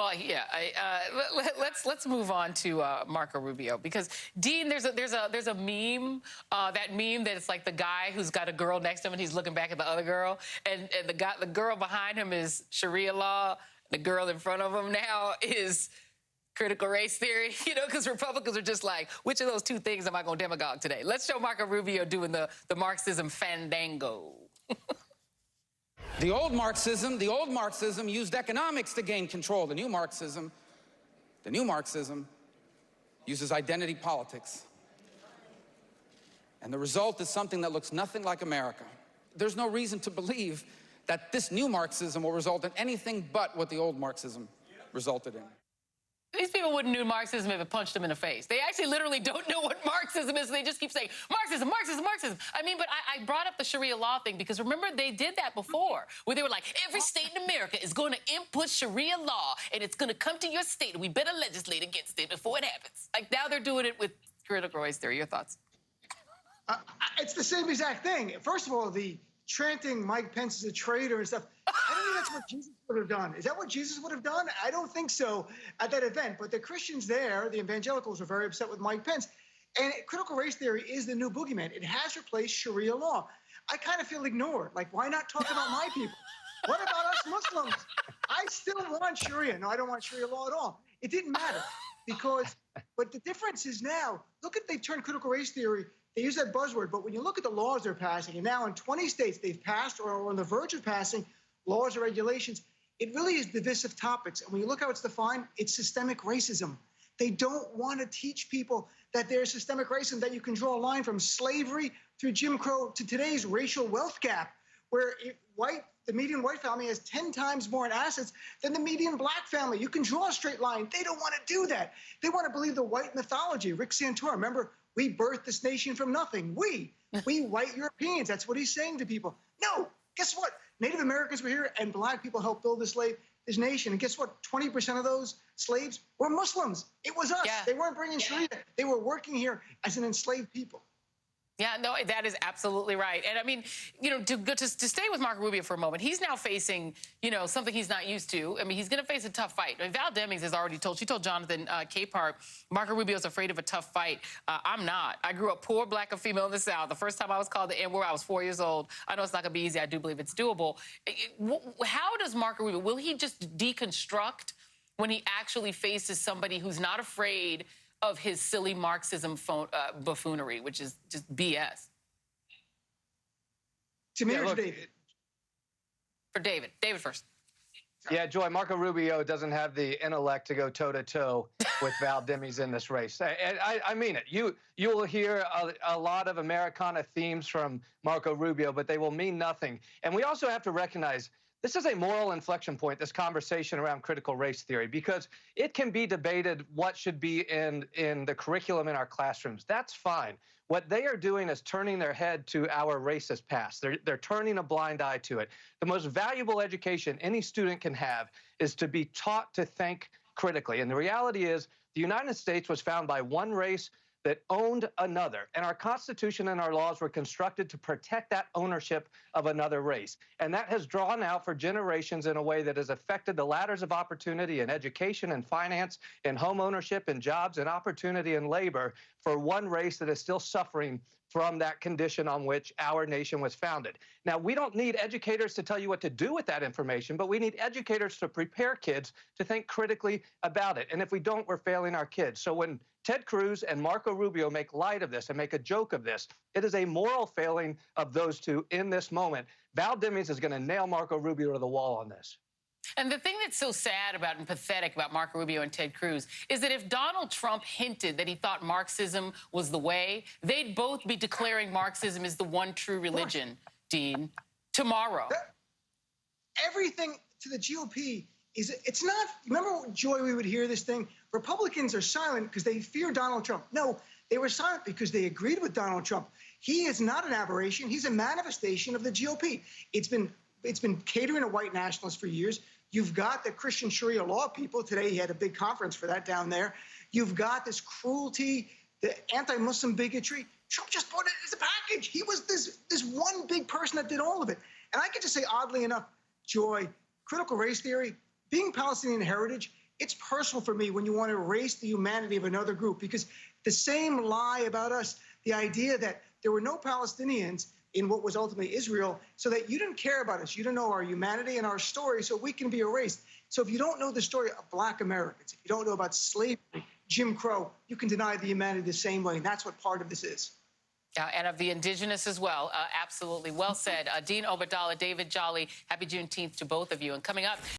Well, yeah. Let's move on to Marco Rubio, because Dean, there's a meme, that meme that it's like the guy who's got a girl next to him and he's looking back at the other girl, and the girl behind him is Sharia law. The girl in front of him now is critical race theory, because Republicans are just like, which of those two things am I going to demagogue today? Let's show Marco Rubio doing the Marxism fandango. The old Marxism used economics to gain control. The new Marxism uses identity politics. And the result is something that looks nothing like America. There's no reason to believe that this new Marxism will result in anything but what the old Marxism resulted in. These people wouldn't know Marxism if it punched them in the face. They actually literally don't know what Marxism is. They just keep saying, Marxism, Marxism, Marxism. I mean, but I brought up the Sharia law thing because remember, they did that before, where they were like, every state in America is going to input Sharia law, and it's going to come to your state, and we better legislate against it before it happens. Like, now they're doing it with critical race theory. Your thoughts? It's the same exact thing. First of all, the chanting Mike Pence is a traitor and stuff, I don't think that's what Jesus would have done. Is that what Jesus would have done? I don't think so at that event. But the Christians there, the evangelicals, were very upset with Mike Pence. And critical race theory is the new boogeyman. It has replaced Sharia law. I kind of feel ignored. Like, why not talk about my people? What about us Muslims? I still want Sharia. No, I don't want Sharia law at all. It didn't matter but the difference is now, look at, they've turned critical race theory. They use that buzzword, but when you look at the laws they're passing, and now in 20 states they've passed or are on the verge of passing laws or regulations, it really is divisive topics. And when you look how it's defined, it's systemic racism. They don't want to teach people that there's systemic racism, that you can draw a line from slavery through Jim Crow to today's racial wealth gap, where the median white family has 10 times more in assets than the median black family. You can draw a straight line. They don't want to do that. They want to believe the white mythology. Rick Santorum, remember, we birthed this nation from nothing. We white Europeans, that's what he's saying to people. No, guess what? Native Americans were here and black people helped build this nation. And guess what? 20% of those slaves were Muslims. It was us. Yeah. They weren't bringing Sharia. They were working here as an enslaved people. Yeah, no, that is absolutely right. And I mean, to stay with Marco Rubio for a moment, he's now facing, something he's not used to. I mean, he's going to face a tough fight. I mean, Val Demings has already told, she told Jonathan Capehart, Marco Rubio's afraid of a tough fight. I'm not. I grew up poor, black, and female in the South. The first time I was called the N-word, I was 4 years old. I know it's not going to be easy. I do believe it's doable. How does Marco Rubio, will he just deconstruct when he actually faces somebody who's not afraid of his silly Marxism buffoonery, which is just BS? To me, or David? For David. David first. Yeah, Joy, Marco Rubio doesn't have the intellect to go toe-to-toe with Val Demings in this race. I mean it. You will hear a lot of Americana themes from Marco Rubio, but they will mean nothing. And we also have to recognize this is a moral inflection point, this conversation around critical race theory, because it can be debated what should be in the curriculum in our classrooms. That's fine. What they are doing is turning their head to our racist past. They're turning a blind eye to it. The most valuable education any student can have is to be taught to think critically. And the reality is the United States was founded by one race that owned another. And our Constitution and our laws were constructed to protect that ownership of another race. And that has drawn out for generations in a way that has affected the ladders of opportunity in education and finance, in home ownership and jobs and opportunity and labor for one race that is still suffering from that condition on which our nation was founded. Now, we don't need educators to tell you what to do with that information, but we need educators to prepare kids to think critically about it. And if we don't, we're failing our kids. So when Ted Cruz and Marco Rubio make light of this and make a joke of this, it is a moral failing of those two in this moment. Val Demings is going to nail Marco Rubio to the wall on this. And the thing that's so sad about and pathetic about Marco Rubio and Ted Cruz is that if Donald Trump hinted that he thought Marxism was the way, they'd both be declaring Marxism is the one true religion, Dean, tomorrow. Everything to the GOP it's not, remember, Joy, we would hear this thing, Republicans are silent because they fear Donald Trump. No, they were silent because they agreed with Donald Trump. He is not an aberration. He's a manifestation of the GOP. It's been catering to white nationalists for years. You've got the Christian Sharia law people. Today he had a big conference for that down there. You've got this cruelty, the anti-Muslim bigotry. Trump just brought it as a package. He was this one big person that did all of it. And I could just say, oddly enough, Joy, critical race theory, being Palestinian heritage it's personal for me when you want to erase the humanity of another group, because the same lie about us, the idea that there were no Palestinians in what was ultimately Israel, so that you didn't care about us. You don't know our humanity and our story, so we can be erased. So if you don't know the story of Black Americans, if you don't know about slavery, Jim Crow, you can deny the humanity the same way, and that's what part of this is. And of the indigenous as well. Absolutely. Well said. Dean Obadala, David Jolly, happy Juneteenth to both of you. And coming up...